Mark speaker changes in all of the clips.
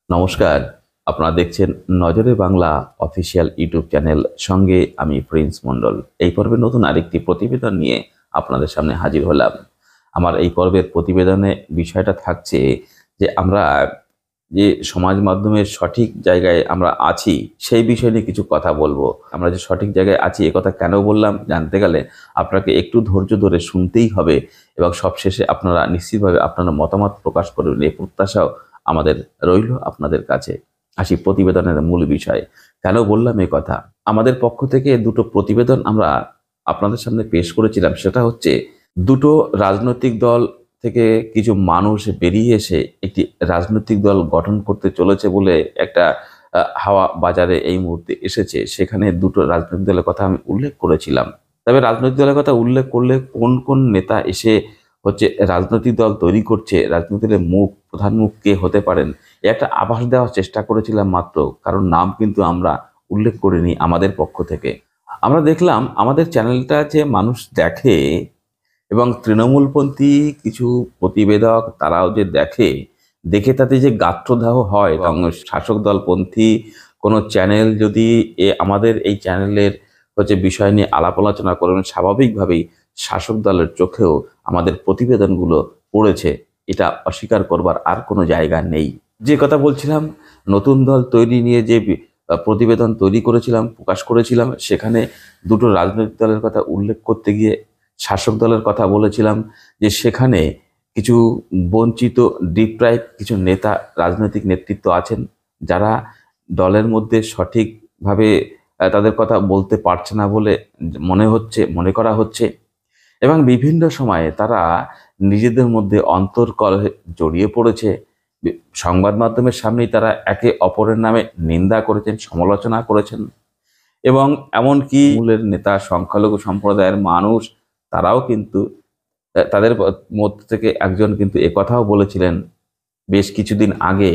Speaker 1: নমস্কার। আপনারা দেখছেন নজরে বাংলা অফিসিয়াল ইউটিউব চ্যানেল, সঙ্গে আমি প্রিন্স মণ্ডল। এই পর্বে নতুন আরেকটি প্রতিবেদন নিয়ে আপনাদের সামনে হাজির হলাম। আমার এই পর্বের প্রতিবেদনে বিষয়টা থাকছে যে আমরা যে সমাজ মাধ্যমের সঠিক জায়গায় আমরা আছি সেই বিষয় নিয়ে কিছু কথা বলবো। আমরা যে সঠিক জায়গায় আছি একথা কেন বললাম জানতে গেলে আপনাকে একটু ধৈর্য ধরে শুনতেই হবে, এবং সবশেষে আপনারা নিশ্চিতভাবে আপনারা মতামত প্রকাশ করবেন এই প্রত্যাশাও আমাদের রইল আপনাদের কাছে। আসি প্রতিবেদনের মূল বিষয়। কেন বললাম এই কথা? আমাদের পক্ষ থেকে দুটো প্রতিবেদন আমরা আপনাদের সামনে পেশ করেছিলাম। সেটা হচ্ছে দুটো রাজনৈতিক দল থেকে কিছু মানুষ বেরিয়ে এসে একটি রাজনৈতিক দল গঠন করতে চলেছে বলে একটা হাওয়া বাজারে এই মুহূর্তে এসেছে। সেখানে দুটো রাজনৈতিক দলের কথা আমি উল্লেখ করেছিলাম। তবে রাজনৈতিক দলের কথা উল্লেখ করলে কোন কোন নেতা এসে রাজনৈতিক দল তৈরি করছে, রাজনৈতিক দলের প্রধান মুখ কে হতে পারেন, এ একটা আভাস দেওয়ার চেষ্টা করেছিলাম মাত্র। কারণ নাম কিন্তু আমরা উল্লেখ করিনি আমাদের পক্ষ থেকে। আমরা দেখলাম আমাদের চ্যানেলটা যে মানুষ দেখে, এবং তৃণমূলপন্থী কিছু প্রতিবেদক তারাও যে দেখে তাতে যে গাত্রদাহ হয়, এবং শাসক দলপন্থী কোনো চ্যানেল যদি আমাদের এই চ্যানেলের বিষয় নিয়ে আলাপ আলোচনা করবেন, স্বাভাবিকভাবেই শাসক দলের চোখেও আমাদের প্রতিবেদনগুলো পড়েছে। এটা অস্বীকার করবার আর কোনো জায়গা নেই। যে কথা বলছিলাম, নতুন দল তৈরি নিয়ে যে প্রতিবেদন তৈরি করেছিলাম, প্রকাশ করেছিলাম, সেখানে দুটো রাজনৈতিক দলের কথা উল্লেখ করতে গিয়ে শাসক দলের কথা বলেছিলাম যে সেখানে কিছু বঞ্চিত ডিপ্রাইভ কিছু নেতা, রাজনৈতিক নেতৃত্ব আছেন যারা দলের মধ্যে সঠিকভাবে তাদের কথা বলতে পারছে না বলে মনে করা হচ্ছে, এবং বিভিন্ন সময়ে তারা নিজেদের মধ্যে অন্তর্কলহে জড়িয়ে পড়েছে। সংবাদ মাধ্যমের সামনেই তারা একে অপরের নামে নিন্দা করেছেন, সমালোচনা করেছেন, এবং এমনকি মূলের নেতা সংখ্যালঘু সম্প্রদায়ের মানুষ তারাও কিন্তু তাদের মধ্য থেকে একজন কিন্তু একথাও বলেছিলেন বেশ কিছুদিন আগে,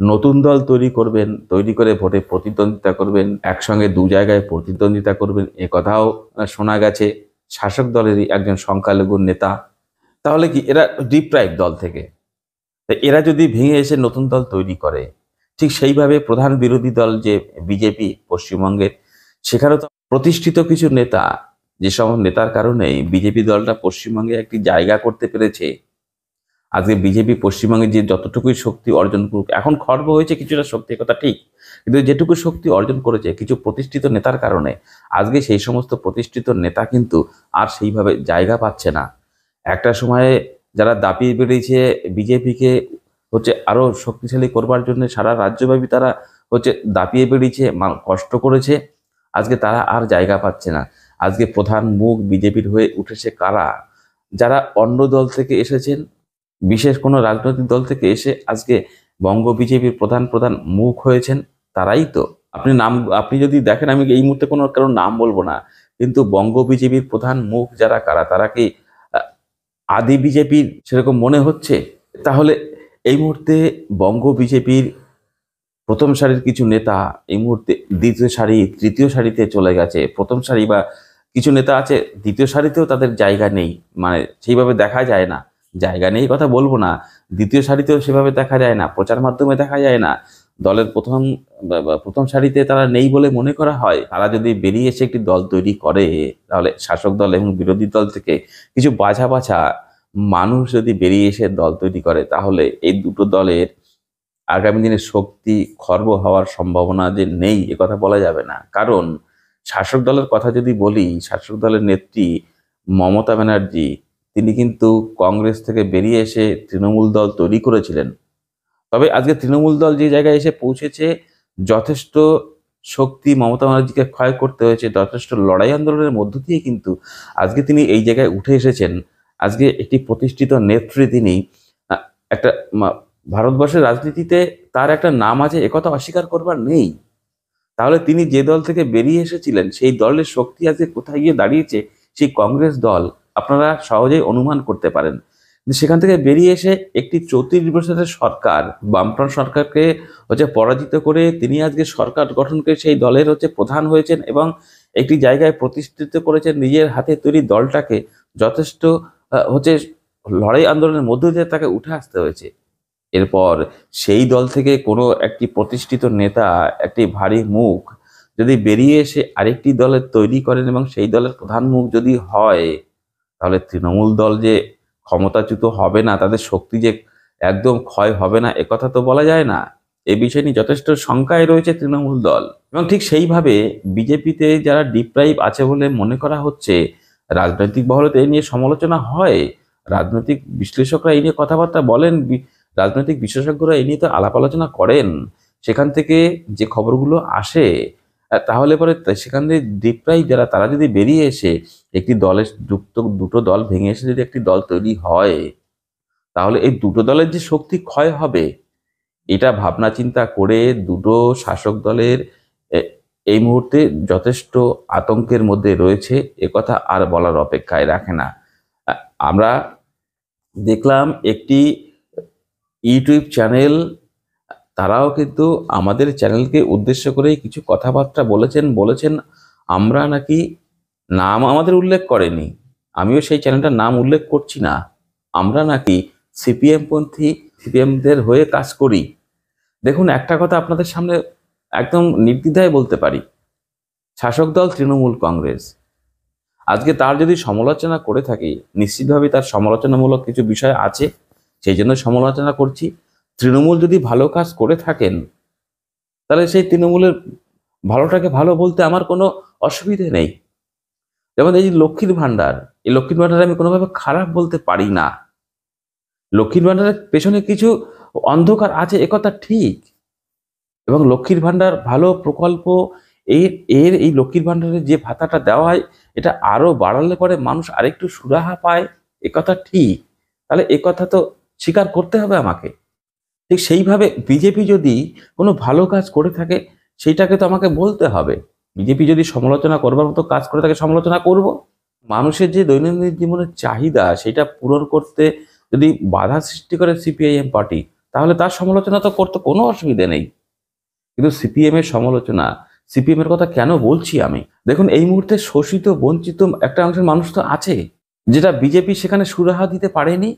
Speaker 1: নতুন দল তৈরি করবেন, তৈরি করে ভোটে প্রতিদ্বন্দ্বিতা করবেন, একসঙ্গে দু জায়গায় প্রতিদ্বন্দ্বিতা করবেন, একথাও শোনা গেছে শাসক দলেরই একজন সংখ্যালঘু নেতা। তাহলে কি এরা ডিপ্রাইভ দল থেকে? এরা যদি ভেঙে এসে নতুন দল তৈরি করে, ঠিক সেইভাবে প্রধান বিরোধী দল যে বিজেপি পশ্চিমবঙ্গের, সেখানেও তো প্রতিষ্ঠিত কিছু নেতা, যেসব নেতার কারণে বিজেপি দলটা পশ্চিমবঙ্গে একটি জায়গা করতে পেরেছে। আজকে বিজেপি পশ্চিমবঙ্গে যে যতটুকুই শক্তি অর্জন করুক, এখন খর্ব হয়েছে কিছুটা শক্তি, কথা ঠিক, কিন্তু যেটুকু শক্তি অর্জন করেছে কিছু প্রতিষ্ঠিত নেতার কারণে, আজকে সেই সমস্ত প্রতিষ্ঠিত নেতা কিন্তু আর সেইভাবে জায়গা পাচ্ছে না। একটা সময়ে যারা দাপিয়ে বেরিয়েছে বিজেপিকে আরো শক্তিশালী করবার জন্য, সারা রাজ্যব্যাপী তারা দাপিয়ে বেরিয়েছে, কষ্ট করেছে, আজকে তারা আর জায়গা পাচ্ছে না। আজকে প্রধান মুখ বিজেপির হয়ে উঠেছে কারা? যারা অন্য দল থেকে এসেছেন, বিশেষ কোনো রাজনৈতিক দল থেকে এসে আজকে বঙ্গ বিজেপির প্রধান প্রধান মুখ হয়েছেন, তারাই তো। আপনি যদি দেখেন, আমি এই মুহূর্তে কোনো কারণ নাম বলবো না, কিন্তু বঙ্গ বিজেপির প্রধান মুখ যারা কারা, তারা কি আদি বিজেপির সেরকম মনে হচ্ছে? তাহলে এই মুহূর্তে বঙ্গ বিজেপির প্রথম সারির কিছু নেতা এই মুহূর্তে দ্বিতীয় সারি, তৃতীয় সারিতে চলে গেছে। প্রথম সারি বা কিছু নেতা আছে দ্বিতীয় সারিতেও, তাদের জায়গা নেই, মানে সেইভাবে দেখা যায় না। জায়গা নেই কথা বলবো না, দ্বিতীয় সারিতেও সেভাবে দেখা যায় না, প্রচার মাধ্যমে দেখা যায় না। দলের প্রথম সারিতে তারা নেই বলে মনে করা হয়। তারা যদি বেরিয়ে এসে একটি দল তৈরি করে, তাহলে শাসক দল এবং বিরোধী দল থেকে কিছু বাছা বাছা মানুষ যদি বেরিয়ে এসে দল তৈরি করে, তাহলে এই দুটো দলের আগামী দিনে শক্তি খর্ব হওয়ার সম্ভাবনা যে নেই এ কথা বলা যাবে না। কারণ শাসক দলের কথা যদি বলি, শাসক দলের নেত্রী মমতা ব্যানার্জি, তিনি কিন্তু কংগ্রেস থেকে বেরিয়ে এসে তৃণমূল দল তৈরি করেছিলেন। তবে আজকে তৃণমূল দল যে জায়গায় এসে পৌঁছেছে, যথেষ্ট শক্তি মমতা ব্যানার্জিকে ক্ষয় করতে হয়েছে, যথেষ্ট লড়াই আন্দোলনের মধ্য দিয়ে কিন্তু আজকে তিনি এই জায়গায় উঠে এসেছেন। আজকে একটি প্রতিষ্ঠিত নেত্রী তিনি। একটা ভারতবর্ষের রাজনীতিতে তার একটা নাম আছে, একথা অস্বীকার করবার নেই। তাহলে তিনি যে দল থেকে বেরিয়ে এসেছিলেন, সেই দলের শক্তি আজকে কোথায় গিয়ে দাঁড়িয়েছে, সেই কংগ্রেস দল আপনারা সহজেই অনুমান করতে পারেন। কিন্তু সেখান থেকে বেরিয়ে এসে একটি 34 বছরের সরকার, বামফ্রন্ট সরকারকে পরাজিত করে তিনি আজকে সরকার গঠন করে সেই দলের প্রধান হয়েছেন, এবং একটি জায়গায় প্রতিষ্ঠিত করেছেন নিজের হাতে তৈরি দলটাকে। যথেষ্ট লড়াই আন্দোলনের মধ্য দিয়ে তাকে উঠে আসতে হয়েছে। এরপর সেই দল থেকে কোনো একটি প্রতিষ্ঠিত নেতা, একটি ভারী মুখ যদি বেরিয়ে এসে আরেকটি দলের তৈরি করেন এবং সেই দলের প্রধান মুখ যদি হয়, তাহলে তৃণমূল দল যে ক্ষমতাচ্যুত হবে না, তাদের শক্তি যে একদম ক্ষয় হবে না, একথা তো বলা যায় না। এই বিষয় নিয়ে যথেষ্ট শঙ্কায় রয়েছে তৃণমূল দল। এবং ঠিক সেইভাবে বিজেপিতে যারা ডিপ্রাইভ আছে বলে মনে করা হচ্ছে, রাজনৈতিক মহলেতে এই নিয়ে সমালোচনা হয়, রাজনৈতিক বিশ্লেষকরা এই নিয়ে কথাবার্তা বলেন, রাজনৈতিক বিশেষজ্ঞরা এই নিয়ে তো আলাপ আলোচনা করেন, সেখান থেকে যে খবরগুলো আসে, তাহলে পরে সেখান থেকে ডিপ্রাইভ যারা, তারা যদি বেরিয়ে এসে একটি দলের দুটো দল ভেঙে এসে যদি একটি দল তৈরি হয়, তাহলে এই দুটো দলের যে শক্তি ক্ষয় হবে, এটা ভাবনা চিন্তা করে দুটো শাসক দলের এই মুহূর্তে যথেষ্ট আতঙ্কের মধ্যে রয়েছে, একথা আর বলার অপেক্ষায় রাখে না। আমরা দেখলাম একটি ইউটিউব চ্যানেল, তারাও কিন্তু আমাদের চ্যানেলকে উদ্দেশ্য করেই কিছু কথাবার্তা বলেছেন আমরা নাকি, নাম আমাদের উল্লেখ করেনি, আমিও সেই চ্যানেলটার নাম উল্লেখ করছি না, আমরা নাকি সিপিএম পন্থী, সিপিএমদের হয়ে কাজ করি। দেখুন, একটা কথা আপনাদের সামনে একদম নির্দ্বিধায় বলতে পারি, শাসক দল তৃণমূল কংগ্রেস, আজকে তার যদি সমালোচনা করে থাকি, নিশ্চিতভাবে তার সমালোচনামূলক কিছু বিষয় আছে, সেই জন্য সমালোচনা করছি। তৃণমূল যদি ভালো কাজ করে থাকেন, তাহলে সেই তৃণমূলের ভালোটাকে ভালো বলতে আমার কোনো অসুবিধে নেই। যেমন এই যে লক্ষ্মীর ভাণ্ডার, এই লক্ষ্মীর ভাণ্ডার আমি কোনোভাবে খারাপ বলতে পারি না। লক্ষ্মীর ভাণ্ডারের পেছনে কিছু অন্ধকার আছে, একথা ঠিক, এবং লক্ষ্মীর ভাণ্ডার ভালো প্রকল্প। এই লক্ষ্মীর ভাণ্ডারের যে ভাতাটা দেওয়া হয়, এটা আরো বাড়ালে পরে মানুষ আরেকটু সুরাহা পায়, একথা ঠিক। তাহলে একথা তো স্বীকার করতে হবে আমাকে। ঠিক সেইভাবে বিজেপি যদি কোনো ভালো কাজ করে থাকে, সেইটাকে তো আমাকে বলতে হবে। বিজেপি যদি সমালোচনা করবার মতো কাজ করে থাকে, সমালোচনা করব। মানুষের যে দৈনন্দিন জীবনের চাহিদা, সেটা পূরণ করতে যদি বাধা সৃষ্টি করে সিপিআইএম পার্টি, তাহলে তার সমালোচনা তো করতে কোনো অসুবিধা নেই। কিন্তু সিপিএম এর সমালোচনা, সিপিএম এর কথা কেন বলছি আমি? দেখুন, এই মুহূর্তে শোষিত বঞ্চিত একটা অংশের মানুষ তো আছে, যেটা বিজেপি সেখানে সুরাহা দিতে পারেনি।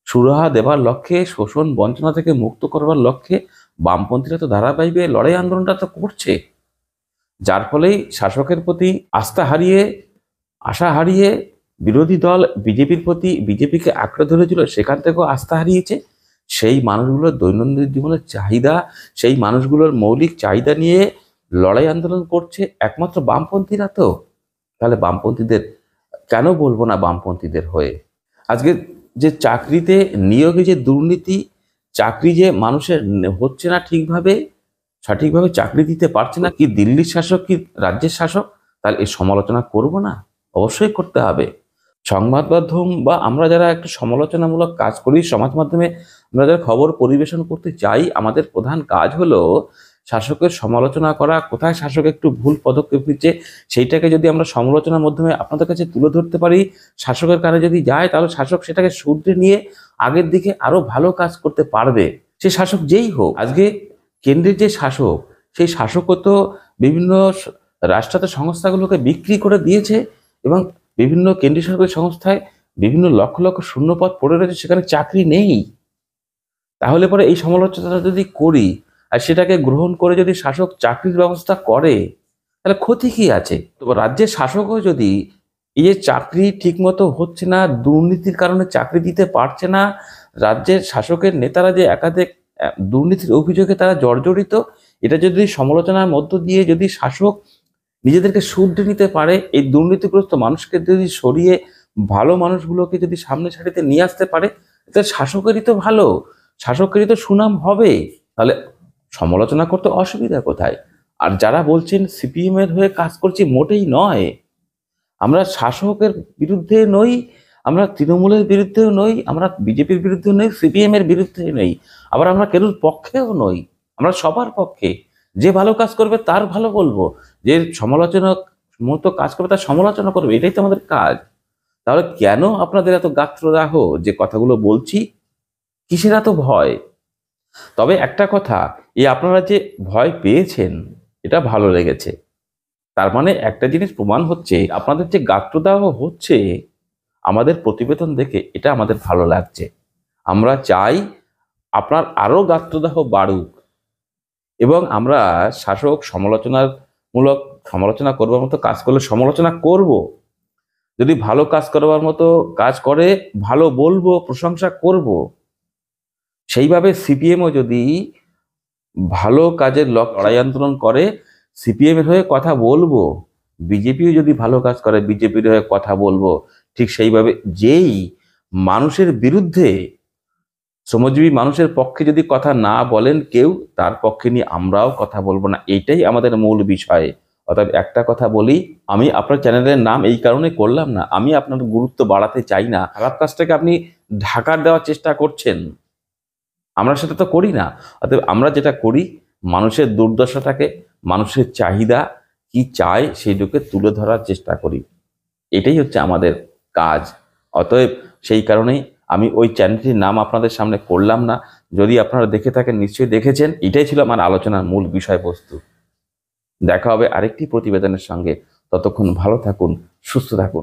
Speaker 1: সুরাহা দেবার লক্ষ্যে, শোষণ বঞ্চনা থেকে মুক্ত করবার লক্ষ্যে বামপন্থীরা তো ধারাবাহিকভাবে লড়াই আন্দোলনটা তো করছে, যার ফলেই শাসকের প্রতি আস্থা হারিয়ে, আশা হারিয়ে বিরোধী দল বিজেপির প্রতি, বিজেপিকে আঁকড়ে ধরেছিল, সেখান থেকেও আস্থা হারিয়েছে। সেই মানুষগুলোর দৈনন্দিন জীবনের চাহিদা, সেই মানুষগুলোর মৌলিক চাহিদা নিয়ে লড়াই আন্দোলন করছে একমাত্র বামপন্থীরা। তো তাহলে বামপন্থীদের কেন বলবো না বামপন্থীদের হয়ে? আজকে যে চাকরিতে নিয়োগে যে দুর্নীতি, চাকরি যে মানুষের হচ্ছে না ঠিকভাবে, সঠিকভাবে চাকরি দিতে পারছে না, কি দিল্লির শাসক কি রাজ্যের শাসক? তাহলে এই সমালোচনা করব না? অবশ্যই করতে হবে। সংবাদ মাধ্যম বা আমরা যারা একটু সমালোচনামূলক কাজ করি, সমাজ মাধ্যমে আমরা যারা খবর পরিবেশন করতে চাই, আমাদের প্রধান কাজ হলো শাসকের সমালোচনা করা। কোথায় শাসক একটু ভুল পদক্ষেপ নিচ্ছে, সেইটাকে যদি আমরা সমালোচনার মাধ্যমে আপনাদের কাছে তুলে ধরতে পারি, শাসকের কানে যদি যায়, তাহলে শাসক সেটাকে শুধরে নিয়ে আগের দিকে আরো ভালো কাজ করতে পারবে, সে শাসক যেই হোক। আজকে কেন্দ্রের যে শাসক, সেই শাসকও তো বিভিন্ন রাষ্ট্রায়ত্ত সংস্থাগুলোকে বিক্রি করে দিয়েছে, এবং বিভিন্ন কেন্দ্রীয় সরকারি সংস্থায় বিভিন্ন লক্ষ লক্ষ শূন্যপদ পড়ে রয়েছে, সেখানে চাকরি নেই। তাহলে পরে এই সমালোচনাটা যদি করি আর সেটাকে গ্রহণ করে যদি শাসক চাকরির ব্যবস্থা করে, তাহলে ক্ষতি কি আছে? তো রাজ্যের শাসকও যদি এই যে চাকরি ঠিক মতো হচ্ছে না, দুর্নীতির কারণে চাকরি দিতে পারছে না, রাজ্যের শাসকের নেতারা যে একাধিক দুর্নীতির অভিযোগে তারা জর্জরিত, এটা যদি সমালোচনার মধ্য দিয়ে যদি শাসক নিজেদেরকে শুধরে নিতে পারে, এই দুর্নীতিগ্রস্ত মানুষকে যদি সরিয়ে ভালো মানুষগুলোকে যদি সামনে সারিতে নিয়ে আসতে পারে, তাহলে শাসকেরই তো ভালো, শাসকেরই তো সুনাম হবে। তাহলে সমালোচনা করতে অসুবিধা কোথায়? আর যারা বলছেন সিপিএম এর হয়ে কাজ করছি, মোটেই নয়। আমরা শাসকের বিরুদ্ধে নই, আমরা তৃণমূলের বিরুদ্ধেও নই, আমরা বিজেপির বিরুদ্ধে নই, সিপিএম এর বিরুদ্ধে নই, আবার আমরা কেউর পক্ষেও নই। আমরা সবার পক্ষে। যে ভালো কাজ করবে তার ভালো বলবো, যে সমালোচনা মতো কাজ করবে তার সমালোচনা করবে, এটাই তো আমাদের কাজ। তাহলে কেন আপনাদের এত গাত্রদাহ? যে কথাগুলো বলছি, কিসের এত ভয়? তবে একটা কথা, এই আপনারা যে ভয় পেয়েছেন, এটা ভালো লেগেছে। তার মানে একটা জিনিস প্রমাণ হচ্ছে, আপনাদের যে গাত্রদাহ হচ্ছে আমাদের প্রতিবেদন দেখে, এটা আমাদের ভালো লাগছে। আমরা চাই আপনার আরো গাত্রদাহ বাড়ুক এবং আমরা শাসক সমালোচনা করবার মতো কাজ করলে সমালোচনা করব, যদি ভালো কাজ করবার মতো কাজ করে ভালো বলবো, প্রশংসা করব। সেইভাবে সিপিএমও যদি ভালো কাজের লড়াই আন্দোলন করে সিপিএম এর হয়ে কথা বলবো, বিজেপিও যদি ভালো কাজ করে বিজেপির হয়ে কথা বলবো। ঠিক সেইভাবে যেই মানুষের বিরুদ্ধে, শ্রমজীবী মানুষের পক্ষে যদি কথা না বলেন কেউ, তার পক্ষে নিয়ে আমরাও কথা বলবো না। এইটাই আমাদের মূল বিষয়। অর্থাৎ একটা কথা বলি, আমি আপনার চ্যানেলের নাম এই কারণে করলাম না, আমি আপনার গুরুত্ব বাড়াতে চাই না। খারাপ কাজটাকে আপনি ঢাকার দেওয়ার চেষ্টা করছেন, আমরা সেটা তো করি না। অতএব আমরা যেটা করি, মানুষের দুর্দশাটাকে, মানুষের চাহিদা কি চায় সেইটুকে তুলে ধরার চেষ্টা করি। এটাই হচ্ছে আমাদের কাজ। অতএব সেই কারণেই আমি ওই চ্যানেলটির নাম আপনাদের সামনে করলাম না। যদি আপনারা দেখে থাকেন নিশ্চয়ই দেখেছেন। এটাই ছিল আমার আলোচনার মূল বিষয়বস্তু। দেখা হবে আরেকটি প্রতিবেদনের সঙ্গে। ততক্ষণ ভালো থাকুন, সুস্থ থাকুন।